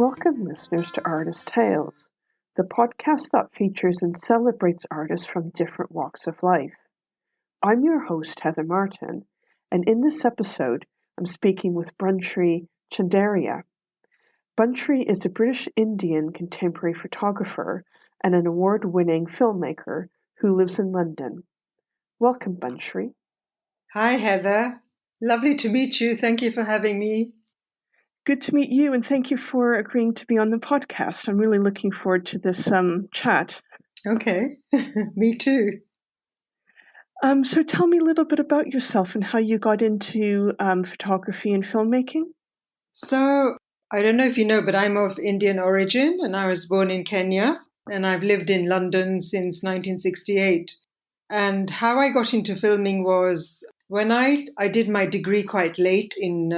Welcome, listeners, to Artist Tales, the podcast that features and celebrates artists from different walks of life. I'm your host, Heather Martin, and in this episode, I'm speaking with Bunshri Chandaria. Bunshri is a British Indian contemporary photographer and an award-winning filmmaker who lives in London. Welcome, Bunshri. Hi, Heather. Lovely to meet you. Thank you for having me. Good to meet you, and thank you for agreeing to be on the podcast. I'm really looking forward to this chat. Okay, me too. So tell me a little bit about yourself and how you got into photography and filmmaking. So, I don't know if you know, but I'm of Indian origin and I was born in Kenya and I've lived in London since 1968. And how I got into filming was when I did my degree quite late in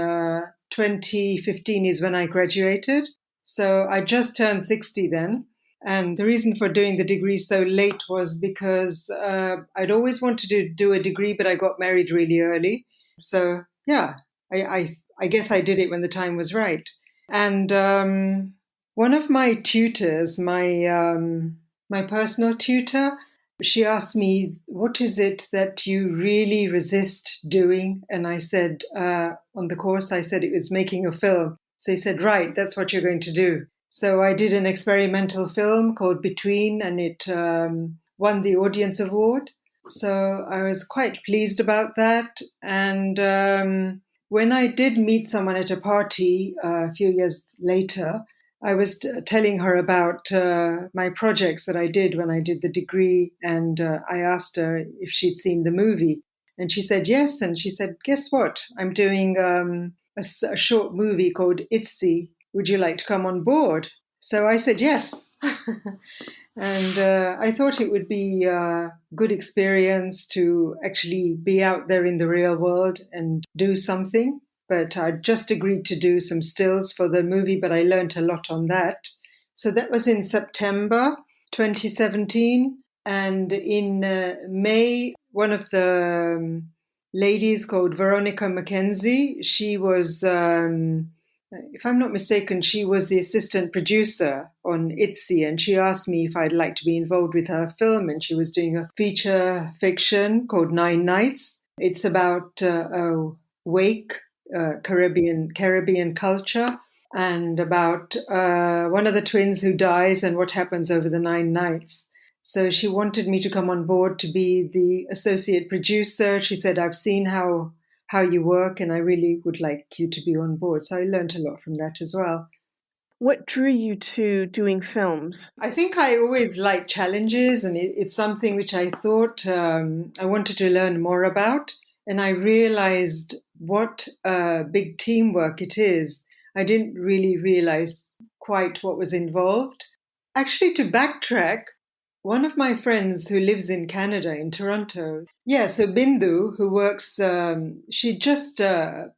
2015 is when I graduated. So I just turned 60 then. And the reason for doing the degree so late was because I'd always wanted to do a degree, but I got married really early. So yeah, I guess I did it when the time was right. And one of my tutors, my personal tutor, she asked me, "What is it that you really resist doing?" And I said, on the course, I said it was making a film. So he said, "Right, that's what you're going to do." So I did an experimental film called Between, and it won the Audience Award. So I was quite pleased about that. And when I did meet someone at a party a few years later, I was telling her about my projects that I did when I did the degree, and I asked her if she'd seen the movie. And she said yes, and she said, "Guess what? I'm doing a short movie called Itzy. Would you like to come on board?" So I said yes. And I thought it would be a good experience to actually be out there in the real world and do something. But I just agreed to do some stills for the movie, but I learned a lot on that. So that was in September 2017. And in May, one of the ladies called Veronica Mackenzie, she was, if I'm not mistaken, she was the assistant producer on Itzy, and she asked me if I'd like to be involved with her film, and she was doing a feature fiction called 9 Nights. It's about a wake, Caribbean culture, and about one of the twins who dies and what happens over the 9 nights. So she wanted me to come on board to be the associate producer. She said, "I've seen how you work, and I really would like you to be on board." So I learned a lot from that as well. What drew you to doing films? I think I always like challenges, and it's something which I thought I wanted to learn more about. And I realized what big teamwork it is. I didn't really realize quite what was involved. Actually, to backtrack, one of my friends who lives in Canada, in Toronto, so Bindu, who works, she just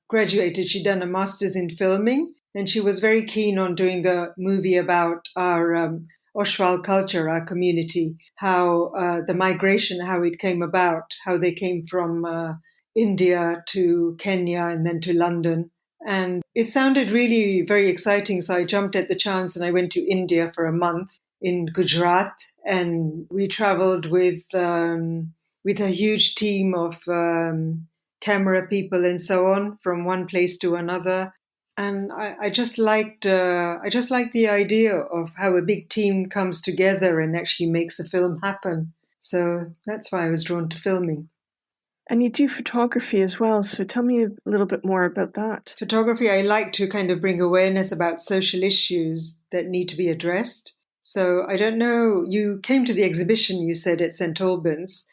graduated, she'd done a master's in filming, and she was very keen on doing a movie about our Oshwal culture, our community, how the migration, how it came about, how they came from India to Kenya and then to London. And it sounded really very exciting, so I jumped at the chance and I went to India for a month in Gujarat, and we traveled with a huge team of camera people and so on from one place to another. And I just liked the idea of how a big team comes together and actually makes a film happen. So that's why I was drawn to filming. And you do photography as well, so tell me a little bit more about that. Photography, I like to kind of bring awareness about social issues that need to be addressed. So I don't know, you came to the exhibition, you said, at St. Albans.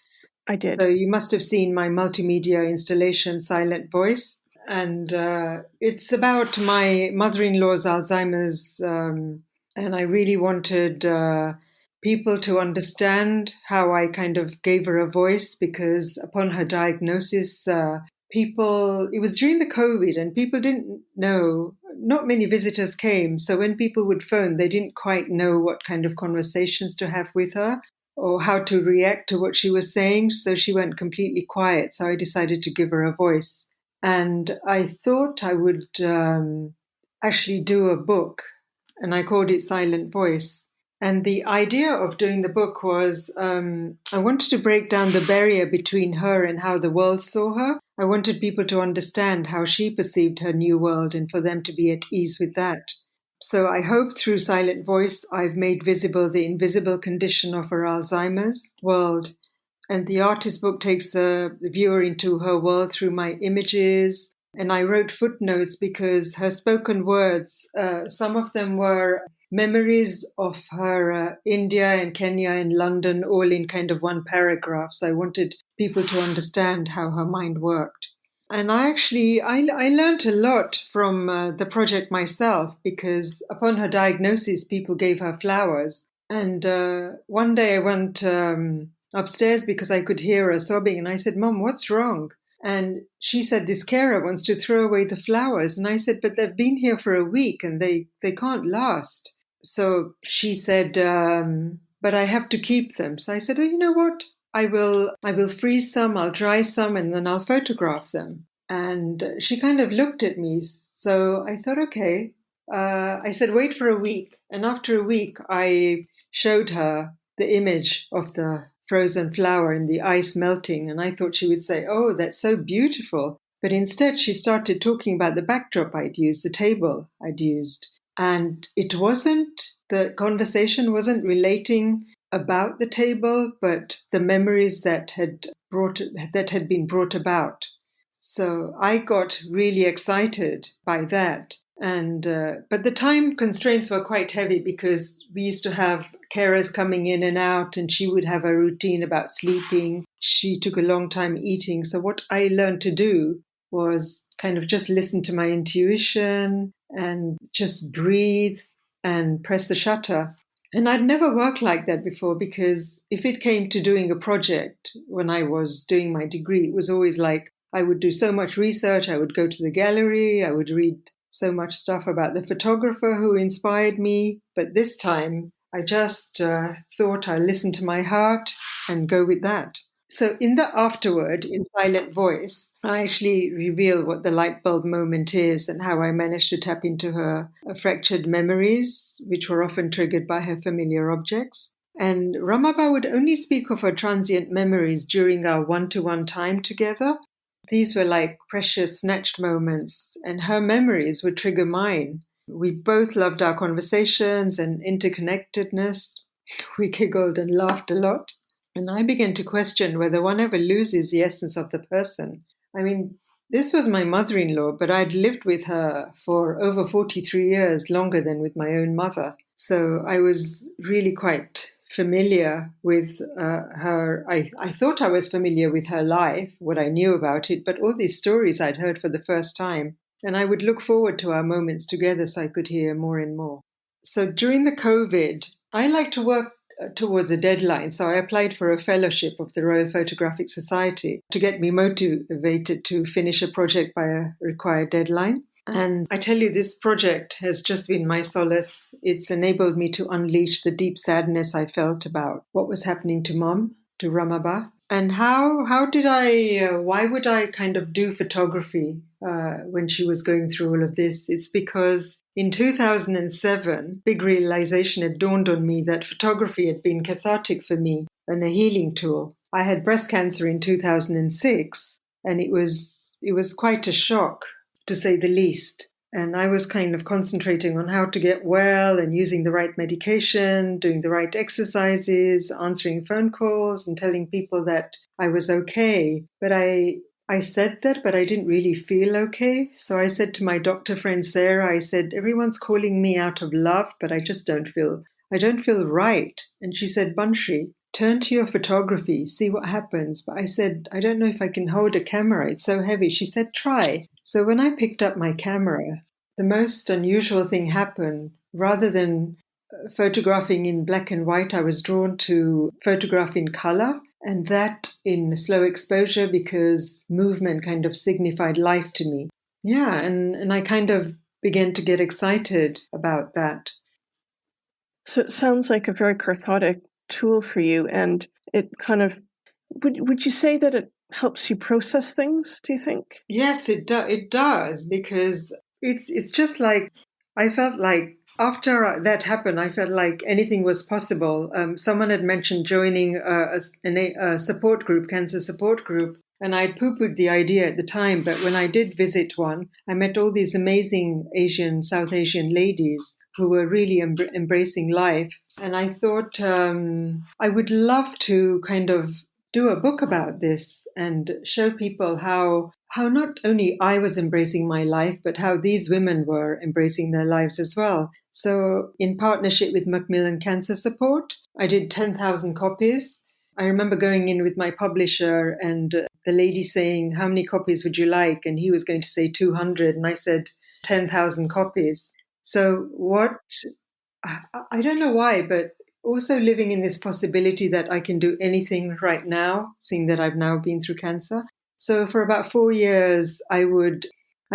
I did. So you must have seen my multimedia installation, Silent Voice. And it's about my mother-in-law's Alzheimer's, and I really wanted people to understand how I kind of gave her a voice, because upon her diagnosis, it was during the COVID and people didn't know, not many visitors came. So when people would phone, they didn't quite know what kind of conversations to have with her or how to react to what she was saying. So she went completely quiet. So I decided to give her a voice. And I thought I would actually do a book and I called it Silent Voice. And the idea of doing the book was I wanted to break down the barrier between her and how the world saw her. I wanted people to understand how she perceived her new world and for them to be at ease with that. So I hope through Silent Voice, I've made visible the invisible condition of her Alzheimer's world. And the artist book takes the viewer into her world through my images. And I wrote footnotes because her spoken words, some of them were memories of her India and Kenya and London, all in kind of one paragraph. So I wanted people to understand how her mind worked. And I learned a lot from the project myself because upon her diagnosis, people gave her flowers. And one day I went upstairs because I could hear her sobbing. And I said, "Mom, what's wrong?" And she said, "This carer wants to throw away the flowers." And I said, "But they've been here for a week and they can't last." So she said, "But I have to keep them." So I said, "Oh, you know what? I will freeze some, I'll dry some, and then I'll photograph them." And she kind of looked at me. So I thought, okay. I said, "Wait for a week." And after a week, I showed her the image of the frozen flower and the ice melting. And I thought she would say, "Oh, that's so beautiful." But instead, she started talking about the backdrop I'd used, the table I'd used. And the conversation wasn't relating about the table, but the memories that had been brought about. So I got really excited by that. And but the time constraints were quite heavy because we used to have carers coming in and out, and she would have a routine about sleeping. She took a long time eating. So what I learned to do was kind of just listen to my intuition and just breathe and press the shutter. And I'd never worked like that before because if it came to doing a project when I was doing my degree, it was always like I would do so much research. I would go to the gallery. I would read so much stuff about the photographer who inspired me. But this time I just thought I'd listen to my heart and go with that. So in the afterword, in Silent Voice, I actually reveal what the light bulb moment is and how I managed to tap into her fractured memories, which were often triggered by her familiar objects. And Ramaba would only speak of her transient memories during our one-to-one time together. These were like precious snatched moments, and her memories would trigger mine. We both loved our conversations and interconnectedness. We giggled and laughed a lot. And I began to question whether one ever loses the essence of the person. I mean, this was my mother-in-law, but I'd lived with her for over 43 years, longer than with my own mother. So I was really quite familiar with her. I thought I was familiar with her life, what I knew about it, but all these stories I'd heard for the first time. And I would look forward to our moments together so I could hear more and more. So during the COVID, I like to work towards a deadline. So I applied for a fellowship of the Royal Photographic Society to get me motivated to finish a project by a required deadline. And I tell you, this project has just been my solace. It's enabled me to unleash the deep sadness I felt about what was happening to Mom, to Ramaba. And why would I kind of do photography when she was going through all of this? It's because in 2007, big realization had dawned on me that photography had been cathartic for me and a healing tool. I had breast cancer in 2006, and it was quite a shock, to say the least. And I was kind of concentrating on how to get well and using the right medication, doing the right exercises, answering phone calls and telling people that I was okay. But I said that, but I didn't really feel okay. So I said to my doctor friend Sarah, I said, "Everyone's calling me out of love, but I don't feel right." And she said, "Bunshri, turn to your photography, see what happens." But I said, "I don't know if I can hold a camera. It's so heavy." She said, "Try." So when I picked up my camera, the most unusual thing happened. Rather than photographing in black and white, I was drawn to photograph in color, and that in slow exposure because movement kind of signified life to me. Yeah, and I kind of began to get excited about that. So it sounds like a very cathartic tool for you, and it kind of would you say that it helps you process things, do you think? Yes, it does because it's just like I felt like after that happened, I felt like anything was possible. Someone had mentioned joining a support group, cancer support group, and I poo-pooed the idea at the time. But when I did visit one, I met all these amazing South Asian ladies who were really embracing life. And I thought I would love to kind of do a book about this and show people how not only I was embracing my life, but how these women were embracing their lives as well. So, in partnership with Macmillan Cancer Support, I did 10,000 copies. I remember going in with my publisher and the lady saying, "How many copies would you like?" And he was going to say 200. And I said, 10,000 copies. So, I don't know why, but also living in this possibility that I can do anything right now, seeing that I've now been through cancer. So for about 4 years, I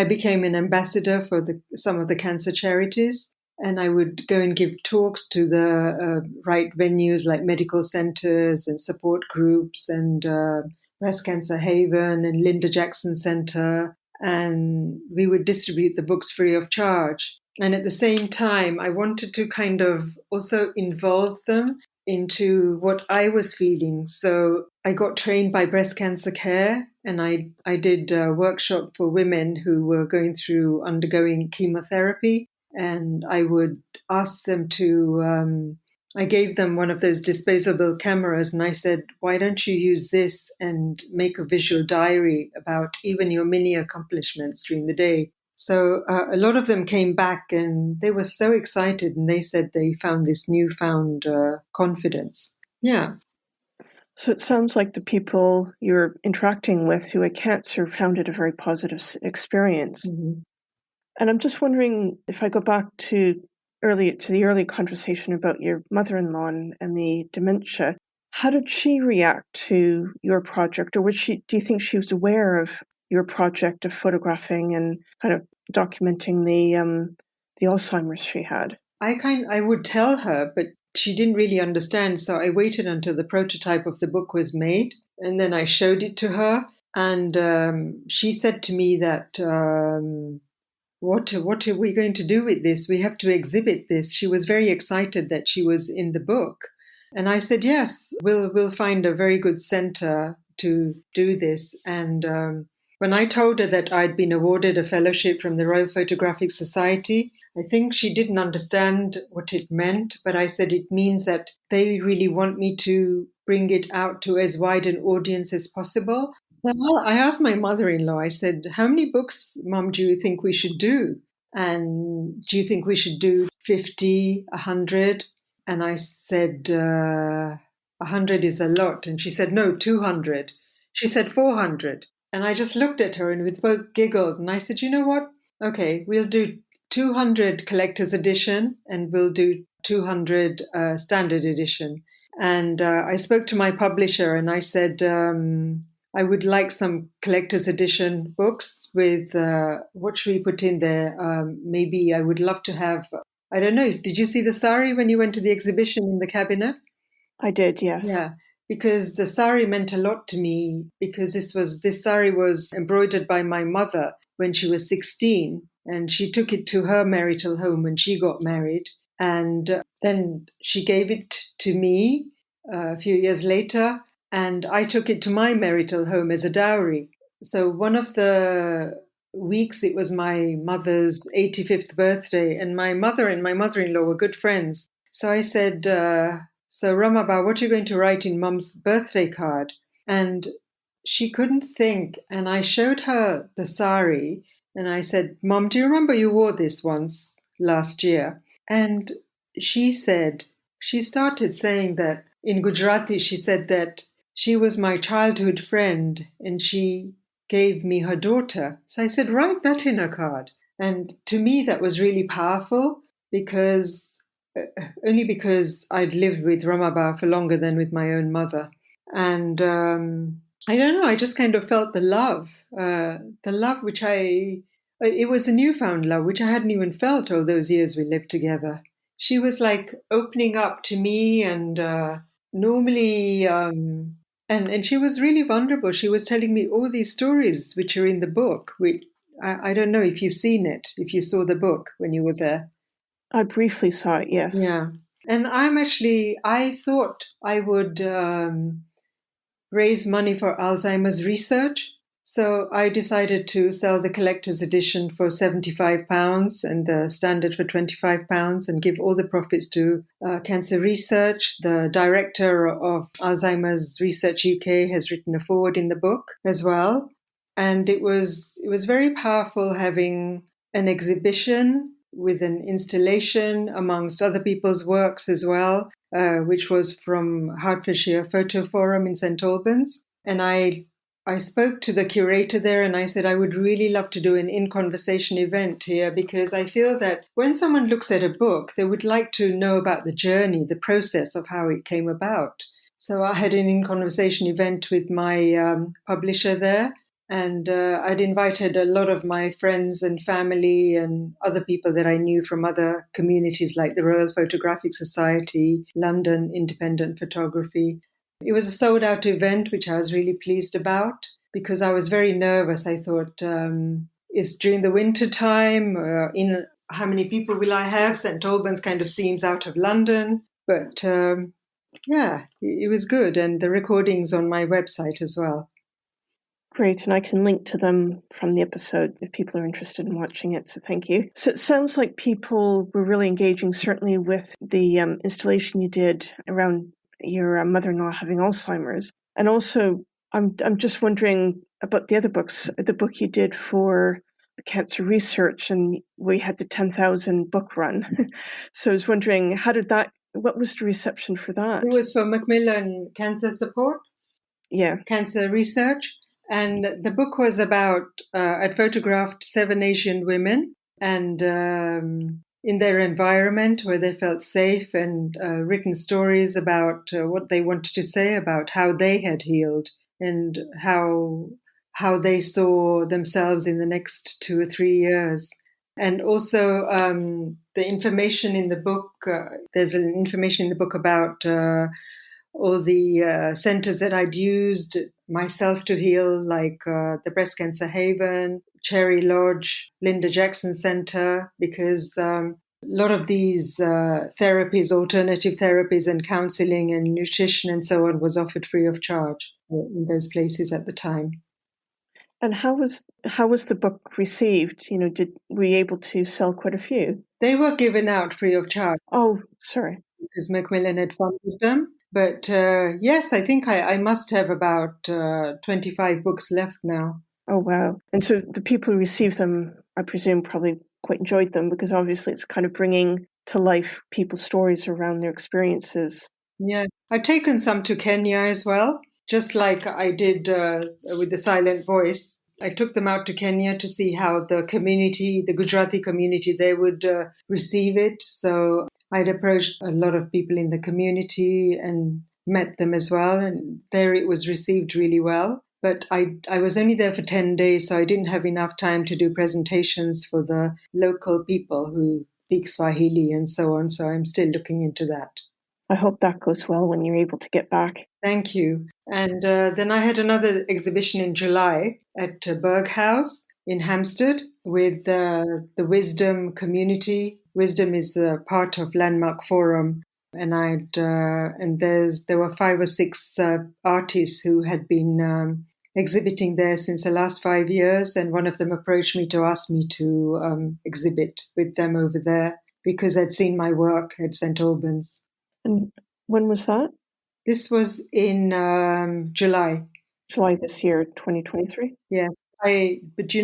became an ambassador for some of the cancer charities, and I would go and give talks to the right venues like medical centers and support groups and Breast Cancer Haven and Linda Jackson Center, and we would distribute the books free of charge. And at the same time, I wanted to kind of also involve them into what I was feeling. So I got trained by Breast Cancer Care, and I did a workshop for women who were undergoing chemotherapy. And I would ask them I gave them one of those disposable cameras, and I said, "Why don't you use this and make a visual diary about even your mini accomplishments during the day?" So a lot of them came back and they were so excited, and they said they found this newfound confidence. Yeah. So it sounds like the people you're interacting with who had cancer found it a very positive experience. Mm-hmm. And I'm just wondering, if I go back to the early conversation about your mother-in-law and the dementia, how did she react to your project, or do you think she was aware of your project of photographing and kind of documenting the Alzheimer's she had? I would tell her, but she didn't really understand. So I waited until the prototype of the book was made, and then I showed it to her. And she said to me that, what are we going to do with this? We have to exhibit this. She was very excited that she was in the book. And I said, yes, we'll find a very good center to do this. And when I told her that I'd been awarded a fellowship from the Royal Photographic Society, I think she didn't understand what it meant, but I said it means that they really want me to bring it out to as wide an audience as possible. Well, I asked my mother-in-law, I said, "How many books, Mum, do you think we should do? And do you think we should do 50, 100? And I said, 100 is a lot. And she said, no, 200. She said 400. And I just looked at her and we both giggled. And I said, you know what? Okay, we'll do 200 collector's edition and we'll do 200 standard edition. And I spoke to my publisher and I said, I would like some collector's edition books with what should we put in there? Maybe I would love to have, I don't know, did you see the sari when you went to the exhibition in the cabinet? I did, yes. Yeah, because the sari meant a lot to me because this sari was embroidered by my mother when she was 16 and she took it to her marital home when she got married. And then she gave it to me a few years later, and I took it to my marital home as a dowry. So one of the weeks, it was my mother's 85th birthday, and my mother and my mother-in-law were good friends. So I said, so Ramaba, what are you going to write in Mum's birthday card? And she couldn't think, and I showed her the sari, and I said, Mum, do you remember you wore this once last year? And she started saying that in Gujarati, she said that she was my childhood friend and she gave me her daughter. So I said, write that in a card. And to me, that was really powerful because only because I'd lived with Ramaba for longer than with my own mother. And I don't know, I just kind of felt the love which it was a newfound love, which I hadn't even felt all those years we lived together. She was like opening up to me and normally, and she was really vulnerable. She was telling me all these stories which are in the book, which I don't know if you've seen it, if you saw the book when you were there. I briefly saw it, yes. Yeah. And I thought I would raise money for Alzheimer's research. So I decided to sell the collector's edition for £75 and the standard for £25 and give all the profits to cancer research. The director of Alzheimer's Research UK has written a foreword in the book as well. And it was very powerful having an exhibition with an installation amongst other people's works as well, which was from Hertfordshire Photo Forum in St Albans. And I spoke to the curator there and I said, I would really love to do an in-conversation event here because I feel that when someone looks at a book, they would like to know about the journey, the process of how it came about. So I had an in-conversation event with my publisher there. And I'd invited a lot of my friends and family and other people that I knew from other communities like the Royal Photographic Society, London Independent Photography. It was a sold out event, which I was really pleased about because I was very nervous. I thought, it's during the winter time, in how many people will I have? St Albans kind of seems out of London. But yeah, it was good. And the recording's on my website as well. Great, and I can link to them from the episode if people are interested in watching it, so thank you. So it sounds like people were really engaging, certainly with the installation you did around your mother-in-law having Alzheimer's. And also, I'm just wondering about the other books, the book you did for cancer research, and we had the 10,000 book run. So I was wondering, what was the reception for that? It was for Macmillan Cancer Support, cancer research. And the book was about, I'd photographed 7 Asian women and in their environment where they felt safe and written stories about what they wanted to say about how they had healed and how they saw themselves in the next 2 or 3 years. And also the information in the book, there's an information in the book about all the centers that I'd used myself to heal, like the Breast Cancer Haven, Cherry Lodge, Linda Jackson Center, because a lot of these therapies, alternative therapies and counseling and nutrition and so on was offered free of charge in those places at the time. And how was the book received? Were you able to sell quite a few? They were given out free of charge. Oh, sorry. Because Macmillan had funded them. But yes, I think I must have about 25 books left now. Oh, wow. And so the people who received them, I presume, probably quite enjoyed them because obviously it's kind of bringing to life people's stories around their experiences. Yeah, I've taken some to Kenya as well, just like I did with the Silent Voice. I took them out to Kenya to see how the community, the Gujarati community, they would receive it. So I'd approached a lot of people in the community and met them as well. And there it was received really well. But I was only there for 10 days, so I didn't have enough time to do presentations for the local people who speak Swahili and so on. So I'm still looking into that. I hope that goes well when you're able to get back. Thank you. And then I had another exhibition in July at Berg House in Hampstead with the Wisdom community. Wisdom is a part of Landmark Forum. And there were 5 or 6 artists who had been exhibiting there since the last 5 years. And one of them approached me to ask me to exhibit with them over there because they'd seen my work at St Albans. And when was that? This was in July. July this year, 2023? Yes. But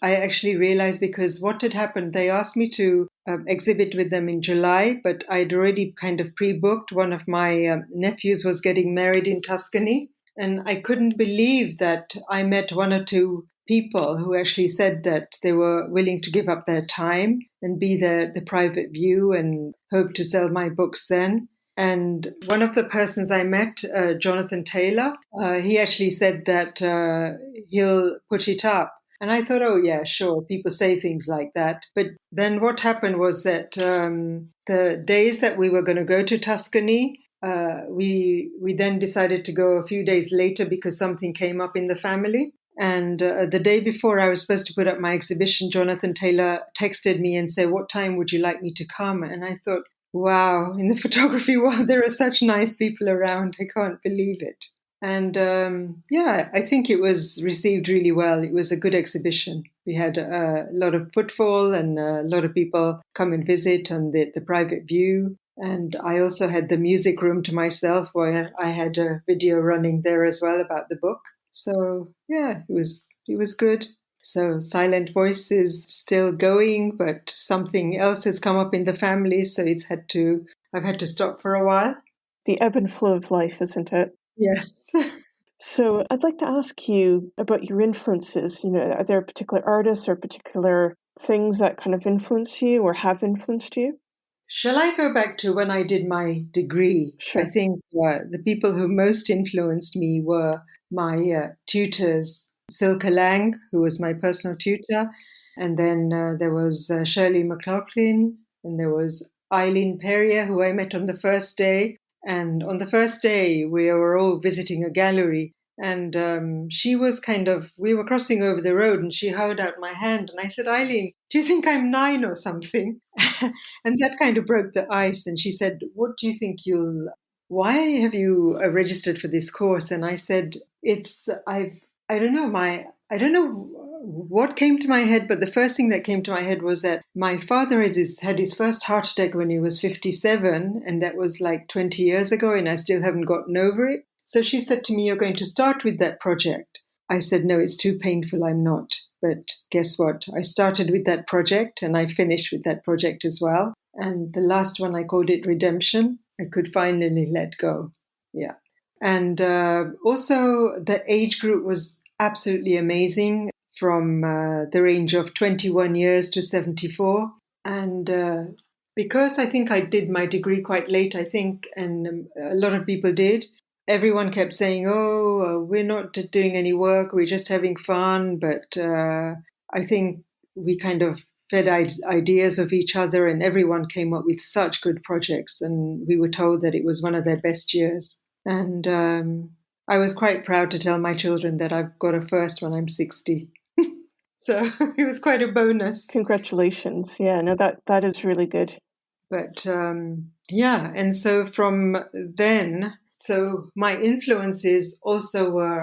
I actually realized because what had happened, they asked me to exhibit with them in July, but I'd already kind of pre-booked. One of my nephews was getting married in Tuscany, and I couldn't believe that I met 1 or 2 people who actually said that they were willing to give up their time and be the private view and hope to sell my books then. And one of the persons I met, Jonathan Taylor, he actually said that he'll put it up. And I thought, oh, yeah, sure, people say things like that. But then what happened was that the days that we were going to go to Tuscany, we then decided to go a few days later because something came up in the family. And the day before I was supposed to put up my exhibition, Jonathan Taylor texted me and said, "What time would you like me to come?" And I thought, wow, in the photography world, there are such nice people around. I can't believe it. And yeah, I think it was received really well. It was a good exhibition. We had a lot of footfall and a lot of people come and visit on the private view. And I also had the music room to myself where I had a video running there as well about the book. So yeah, it was good. So Silent Voice is still going, but something else has come up in the family, so I've had to stop for a while. The ebb and flow of life, isn't it? Yes. So I'd like to ask you about your influences. Are there particular artists or particular things that kind of influence you or have influenced you? Shall I go back to when I did my degree? I Sure. think the people who most influenced me were my tutors, Silke Lang, who was my personal tutor, and then there was Shirley McLaughlin, and there was Eileen Perrier, who I met on the first day. And on the first day, we were all visiting a gallery, and she was we were crossing over the road, and she held out my hand, and I said, "Eileen, do you think I'm 9 or something?" And that kind of broke the ice. And she said, "What do you think why have you registered for this course?" And I said, I don't know, I don't know what came to my head, but the first thing that came to my head was that my father had his first heart attack when he was 57, and that was like 20 years ago, and I still haven't gotten over it. So she said to me, "You're going to start with that project." I said, "No, it's too painful. I'm not." But guess what? I started with that project and I finished with that project as well. And the last one, I called it Redemption. I could finally let go. Yeah. And also, the age group was absolutely amazing, from the range of 21 years to 74. And because I think I did my degree quite late, I think, and a lot of people did, everyone kept saying, "Oh, we're not doing any work, we're just having fun." But I think we kind of fed ideas of each other, and everyone came up with such good projects. And we were told that it was one of their best years. And I was quite proud to tell my children that I've got a first when I'm 60. So it was quite a bonus. Congratulations. Yeah, no, that is really good. But yeah, and so from then, so my influences also were,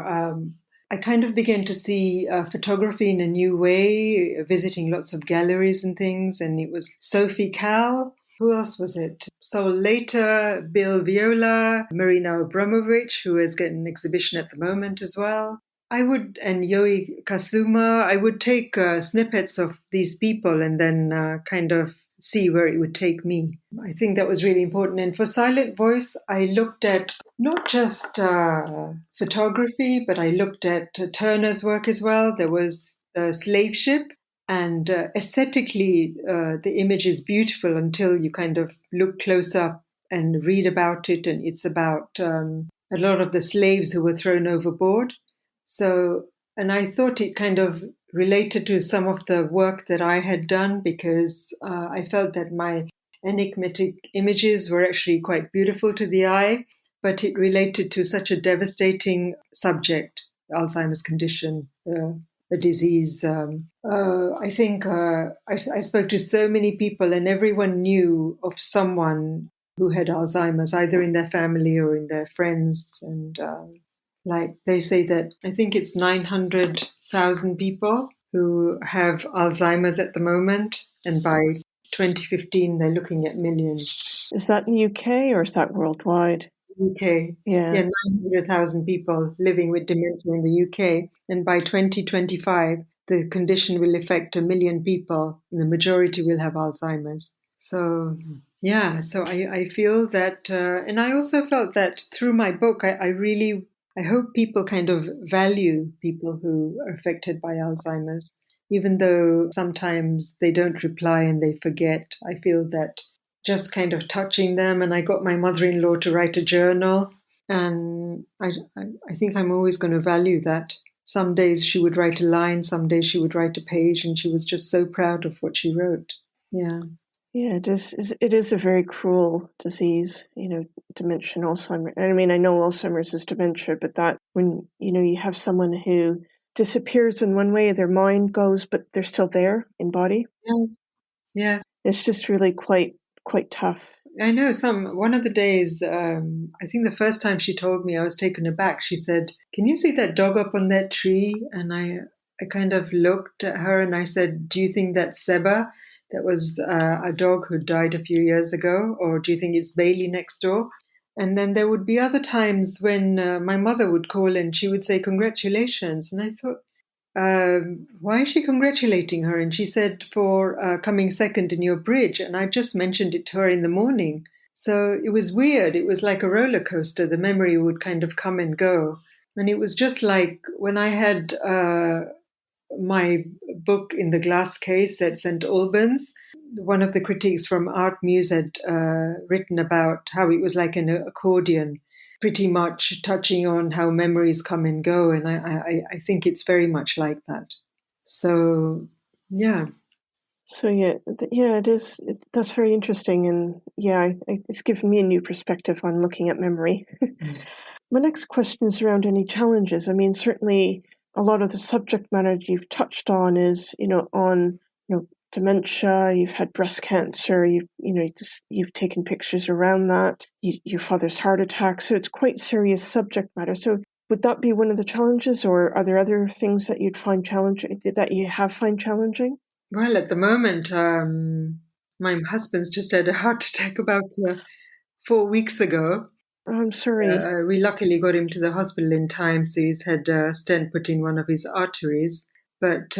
I kind of began to see photography in a new way, visiting lots of galleries and things. And it was Sophie Calle. Who else was it? So later, Bill Viola, Marina Abramovich, who has got an exhibition at the moment as well. And Yoi Kasuma, I would take snippets of these people and then kind of see where it would take me. I think that was really important. And for Silent Voice, I looked at not just photography, but I looked at Turner's work as well. There was the Slave Ship, and aesthetically, the image is beautiful until you kind of look close up and read about it. And it's about a lot of the slaves who were thrown overboard. So, and I thought it kind of related to some of the work that I had done, because I felt that my enigmatic images were actually quite beautiful to the eye, but it related to such a devastating subject, Alzheimer's condition, a disease. I think I spoke to so many people, and everyone knew of someone who had Alzheimer's, either in their family or in their friends. And like they say that I think it's 900,000 people who have Alzheimer's at the moment, and by 2015 they're looking at millions. Is that in the UK or is that worldwide? UK, Yeah. 900,000 people living with dementia in the UK, and by 2025 the condition will affect 1 million people, and the majority will have Alzheimer's. So yeah, so I feel that, and I also felt that through my book, I hope people kind of value people who are affected by Alzheimer's, even though sometimes they don't reply and they forget. I feel that just kind of touching them, and I got my mother-in-law to write a journal, and I think I'm always going to value that. Some days she would write a line, some days she would write a page, and she was just so proud of what she wrote. Yeah. Yeah, it is a very cruel disease, dementia and Alzheimer's. I mean, I know Alzheimer's is dementia, but that when, you have someone who disappears in one way, their mind goes, but they're still there in body. Yes. Yes. It's just really quite tough. I know one of the days, I think the first time she told me, I was taken aback. She said, "Can you see that dog up on that tree?" And I kind of looked at her and I said, "Do you think that's Seba? That was a dog who died a few years ago, or do you think it's Bailey next door?" And then there would be other times when my mother would call and she would say, "Congratulations." And I thought, why is she congratulating her? And she said, for coming second in your bridge. And I just mentioned it to her in the morning. So it was weird. It was like a roller coaster. The memory would kind of come and go. And it was just like when I had my book in the glass case at St. Albans, one of the critics from Art Muse had written about how it was like an accordion, pretty much touching on how memories come and go. And I think it's very much like that. So, yeah. So, it is. That's very interesting. And it's given me a new perspective on looking at memory. My next question is around any challenges. I mean, certainly a lot of the subject matter you've touched on is, on, dementia, you've had breast cancer, you've taken pictures around that, your father's heart attack. So it's quite serious subject matter. So would that be one of the challenges, or are there other things that you'd find challenging, that you have find challenging? Well, at the moment, my husband's just had a heart attack about 4 weeks ago. Oh, I'm sorry. We luckily got him to the hospital in time, so he's had a stent put in one of his arteries. But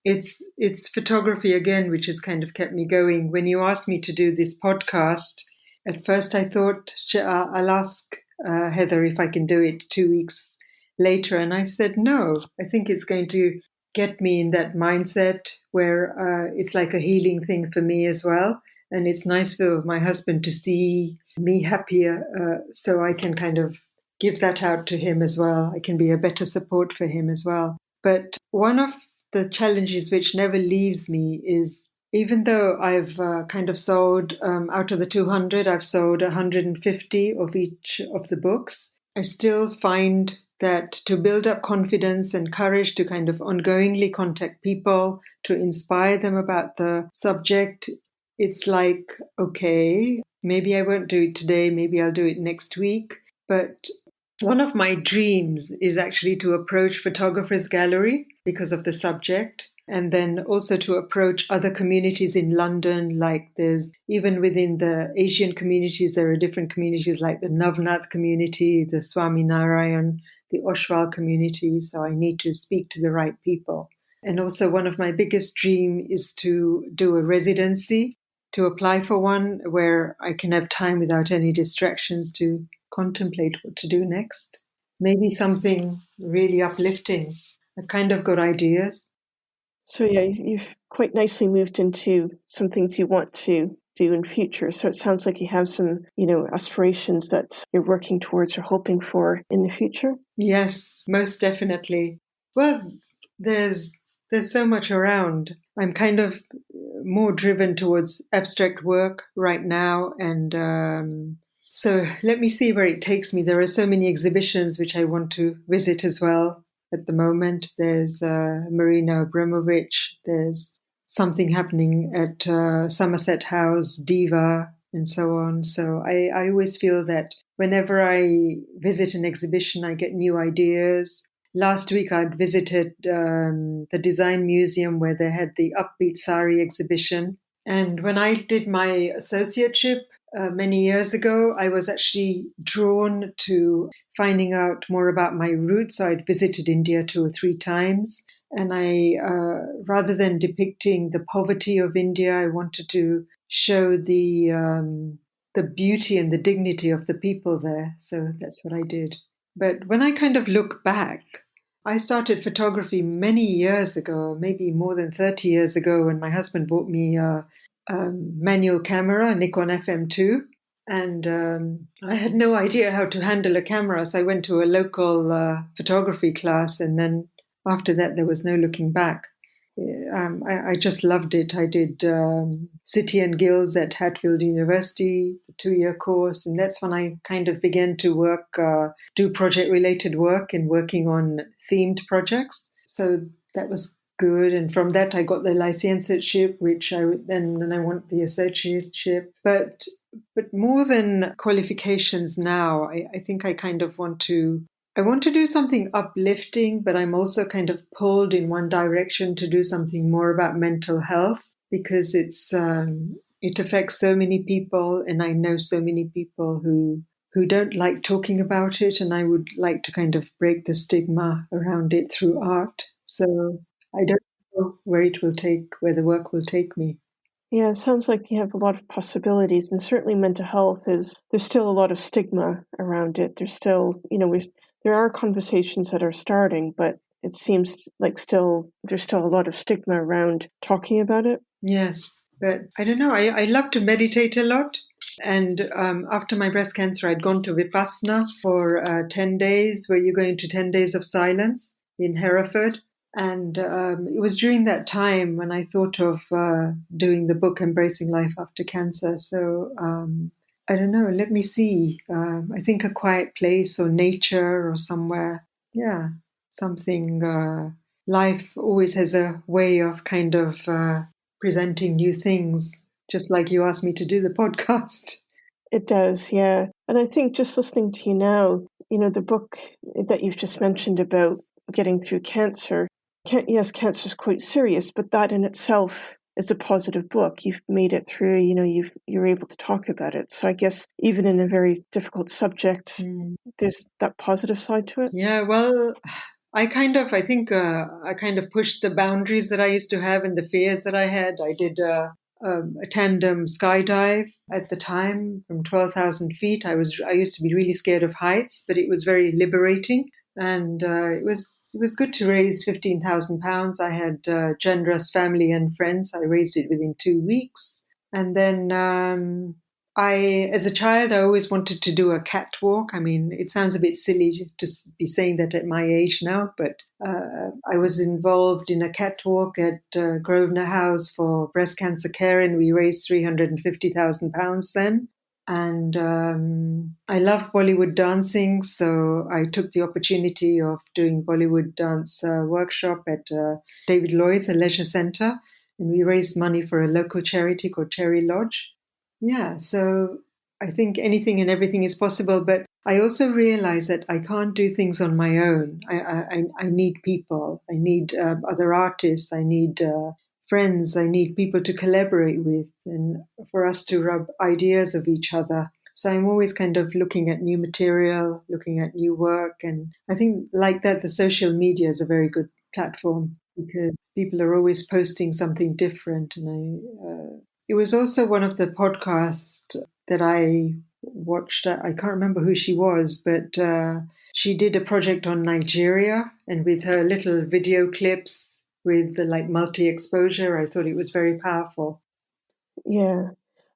it's photography again, which has kind of kept me going. When you asked me to do this podcast, at first I thought I'll ask Heather if I can do it 2 weeks later. And I said, no, I think it's going to get me in that mindset where it's like a healing thing for me as well. And it's nice for my husband to see me happier, so I can kind of give that out to him as well. I can be a better support for him as well. But one of the challenges which never leaves me is, even though I've kind of sold, out of the 200, I've sold 150 of each of the books, I still find that to build up confidence and courage to kind of ongoingly contact people, to inspire them about the subject, it's like, okay, maybe I won't do it today, maybe I'll do it next week. But one of my dreams is actually to approach Photographers Gallery because of the subject, and then also to approach other communities in London. Like there's, even within the Asian communities, there are different communities like the Navnath community, the Swaminarayan, the Oshwal community. So I need to speak to the right people. And also one of my biggest dreams is to do a residency, to apply for one where I can have time without any distractions to contemplate what to do next. Maybe something really uplifting. I've kind of got ideas. So you've quite nicely moved into some things you want to do in future. So it sounds like you have some, aspirations that you're working towards or hoping for in the future. Yes, most definitely. Well, there's so much around. I'm kind of more driven towards abstract work right now, and so let me see where it takes me. There are so many exhibitions which I want to visit as well at the moment. There's Marina Abramovich, there's something happening at Somerset House, Diva, and so on. So I always feel that whenever I visit an exhibition, I get new ideas. Last week I'd visited the Design Museum where they had the Upbeat Sari exhibition. And when I did my associateship many years ago, I was actually drawn to finding out more about my roots. So I'd visited India 2 or 3 times. And I, rather than depicting the poverty of India, I wanted to show the beauty and the dignity of the people there. So that's what I did. But when I kind of look back, I started photography many years ago, maybe more than 30 years ago, when my husband bought me a manual camera, Nikon FM2. And I had no idea how to handle a camera. So I went to a local photography class. And then after that, there was no looking back. I just loved it. I did City and Guilds at Hatfield University, a 2-year course, and that's when I kind of began to do project-related work and working on themed projects. So that was good, and from that I got the licentiateship, which then I want the associateship. But more than qualifications now, I think I kind of want to do something uplifting, but I'm also kind of pulled in one direction to do something more about mental health, because it affects so many people, and I know so many people who don't like talking about it, and I would like to kind of break the stigma around it through art. So I don't know where the work will take me. Yeah, it sounds like you have a lot of possibilities, and certainly mental health there's still a lot of stigma around it. There's still, there are conversations that are starting, but it seems like there's still a lot of stigma around talking about it. Yes, but I don't know. I love to meditate a lot. And after my breast cancer, I'd gone to Vipassana for 10 days, where you go into 10 days of silence in Hereford. And it was during that time when I thought of doing the book, Embracing Life After Cancer. So I don't know, let me see. I think a quiet place or nature or somewhere. Yeah, something. Life always has a way of kind of presenting new things, just like you asked me to do the podcast. It does, yeah. And I think just listening to you now, the book that you've just mentioned about getting through cancer, yes, cancer is quite serious, but that in itself is a positive book. You've made it through, you're able to talk about it. So I guess even in a very difficult subject, there's that positive side to it. Yeah, well, I kind of pushed the boundaries that I used to have and the fears that I had. I did a tandem skydive at the time from 12,000 feet. I used to be really scared of heights, but it was very liberating. And it was good to raise £15,000. I had generous family and friends. I raised it within 2 weeks. And then as a child, I always wanted to do a catwalk. I mean, it sounds a bit silly to be saying that at my age now, but I was involved in a catwalk at Grosvenor House for breast cancer care, and we raised £350,000 then. And I love Bollywood dancing, so I took the opportunity of doing Bollywood dance workshop at David Lloyd's, a leisure centre, and we raised money for a local charity called Cherry Lodge. Yeah, so I think anything and everything is possible, but I also realize that I can't do things on my own. I need people. I need other artists. I need friends. I need people to collaborate with and for us to rub ideas of each other. So I'm always kind of looking at new material, looking at new work. And I think like that, the social media is a very good platform because people are always posting something different. And it was also one of the podcasts that I watched. I can't remember who she was, but she did a project on Nigeria, and with her little video clips with the like multi-exposure, I thought it was very powerful. Yeah.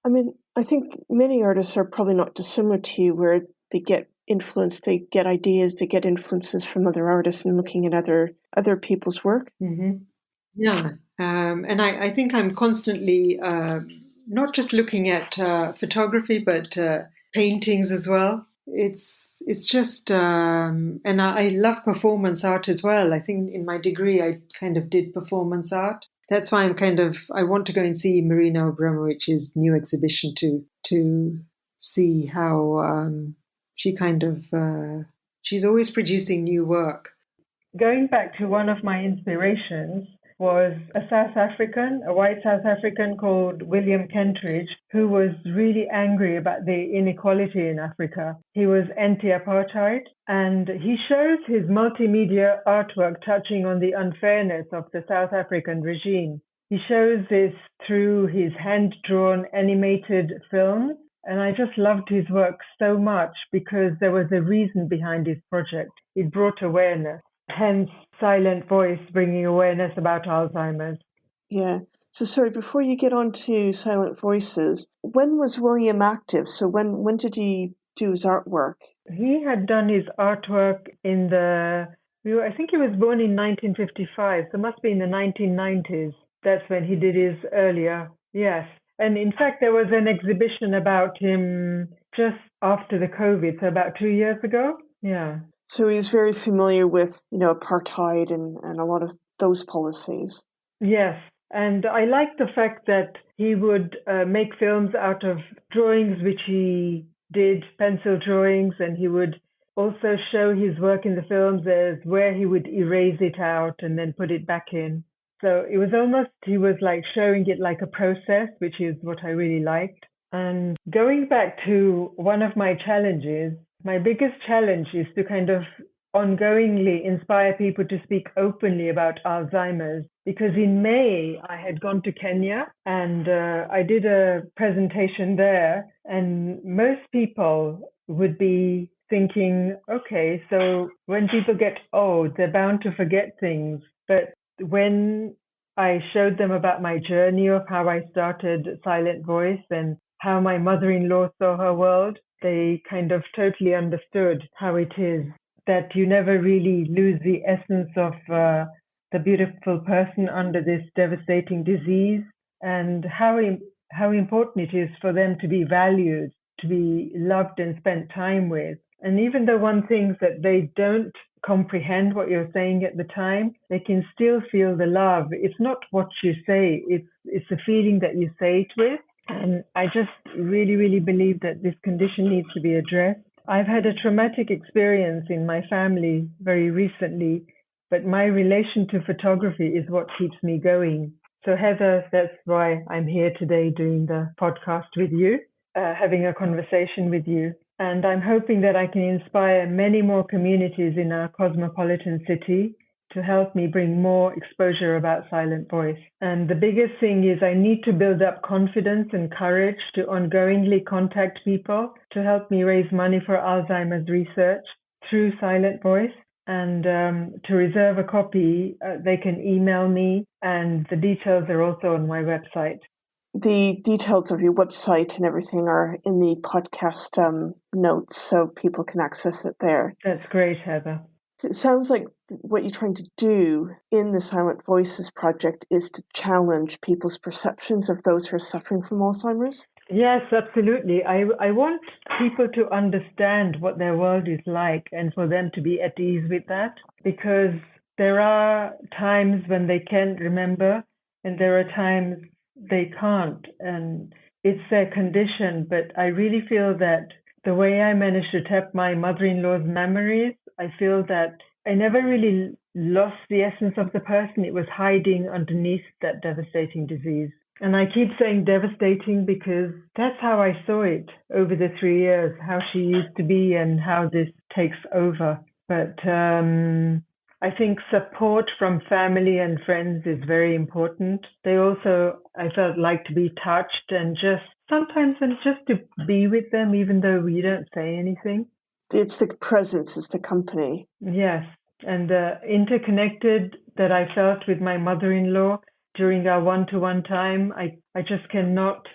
I mean, I think many artists are probably not dissimilar to you, where they get influence, they get ideas, they get influences from other artists and looking at other people's work. Mm-hmm. Yeah. And I think I'm constantly not just looking at photography, but paintings as well. It's just, and I love performance art as well. I think in my degree, I kind of did performance art. That's why I want to go and see Marina Abramovich's new exhibition to see how she's always producing new work. Going back to one of my inspirations was a white South African called William Kentridge, who was really angry about the inequality in Africa. He was anti-apartheid, and he shows his multimedia artwork touching on the unfairness of the South African regime. He shows this through his hand-drawn animated films, and I just loved his work so much because there was a reason behind his project. It brought awareness. Hence, Silent Voice, bringing awareness about Alzheimer's. Yeah. So sorry, before you get on to Silent Voices, when was William active? So when did he do his artwork? He had done his artwork in the I think he was born in 1955, so it must be in the 1990s. That's when he did his earlier, yes. And in fact, there was an exhibition about him just after the COVID, so about 2 years ago. Yeah. So he's very familiar with, apartheid and a lot of those policies. Yes. And I like the fact that he would make films out of drawings which he did, pencil drawings, and he would also show his work in the films as where he would erase it out and then put it back in. So it was almost, he was like showing it like a process, which is what I really liked. And going back to one of my challenges, my biggest challenge is to kind of ongoingly inspire people to speak openly about Alzheimer's. Because in May, I had gone to Kenya and I did a presentation there, and most people would be thinking, okay, so when people get old, they're bound to forget things. But when I showed them about my journey of how I started Silent Voice and how my mother-in-law saw her world, they kind of totally understood how it is that you never really lose the essence of the beautiful person under this devastating disease, and how important it is for them to be valued, to be loved and spent time with. And even though one thinks that they don't comprehend what you're saying at the time, they can still feel the love. It's not what you say, it's the feeling that you say it with. And I just really, really believe that this condition needs to be addressed. I've had a traumatic experience in my family very recently, but my relation to photography is what keeps me going. So Heather, that's why I'm here today doing the podcast with you, having a conversation with you. And I'm hoping that I can inspire many more communities in our cosmopolitan city to help me bring more exposure about Silent Voice. And the biggest thing is I need to build up confidence and courage to ongoingly contact people to help me raise money for Alzheimer's research through Silent Voice. And to reserve a copy, they can email me, and the details are also on my website. The details of your website and everything are in the podcast notes, so people can access it there. That's great, Heather. It sounds like what you're trying to do in the Silent Voices project is to challenge people's perceptions of those who are suffering from Alzheimer's. Yes, absolutely. I want people to understand what their world is like and for them to be at ease with that, because there are times when they can't remember and there are times they can't, and it's their condition. But I really feel that the way I managed to tap my mother-in-law's memories, I feel that I never really lost the essence of the person. It was hiding underneath that devastating disease. And I keep saying devastating because that's how I saw it over the 3 years, how she used to be and how this takes over. But I think support from family and friends is very important. They also, I felt like, to be touched and just sometimes and just to be with them, even though we don't say anything. It's the presence, it's the company. Yes. And interconnected that I felt with my mother-in-law during our one-to-one time, I just cannot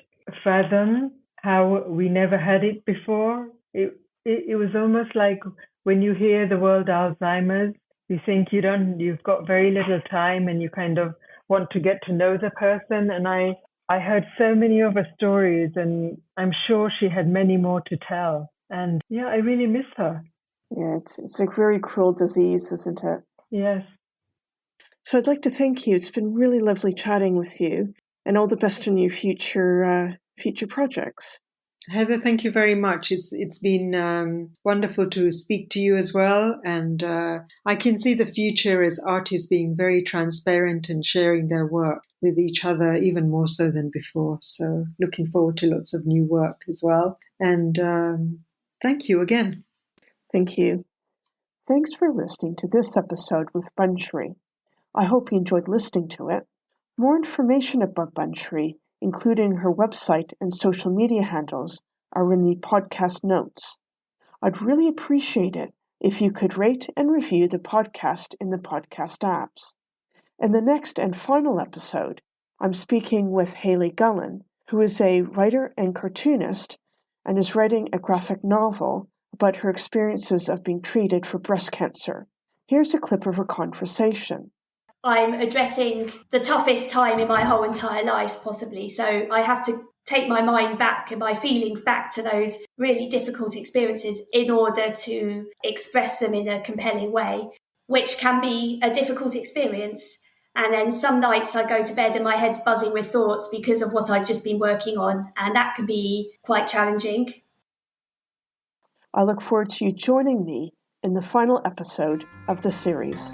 fathom how we never had it before. It was almost like when you hear the word Alzheimer's, you think you've got very little time and you kind of want to get to know the person. And I heard so many of her stories, and I'm sure she had many more to tell. And yeah, I really miss her. Yeah, it's a very cruel disease, isn't it? Yes. So I'd like to thank you. It's been really lovely chatting with you, and all the best in your future projects. Heather, thank you very much. It's been wonderful to speak to you as well, and I can see the future as artists being very transparent and sharing their work with each other even more so than before. So looking forward to lots of new work as well. And thank you again. Thank you. Thanks for listening to this episode with Bunshri. I hope you enjoyed listening to it. More information about Bunshri, including her website and social media handles, are in the podcast notes. I'd really appreciate it if you could rate and review the podcast in the podcast apps. In the next and final episode, I'm speaking with Hayley Gullen, who is a writer and cartoonist and is writing a graphic novel about her experiences of being treated for breast cancer. Here's a clip of a conversation. I'm addressing the toughest time in my whole entire life, possibly. So I have to take my mind back and my feelings back to those really difficult experiences in order to express them in a compelling way, which can be a difficult experience. And then some nights I go to bed and my head's buzzing with thoughts because of what I've just been working on. And that can be quite challenging. I look forward to you joining me in the final episode of the series.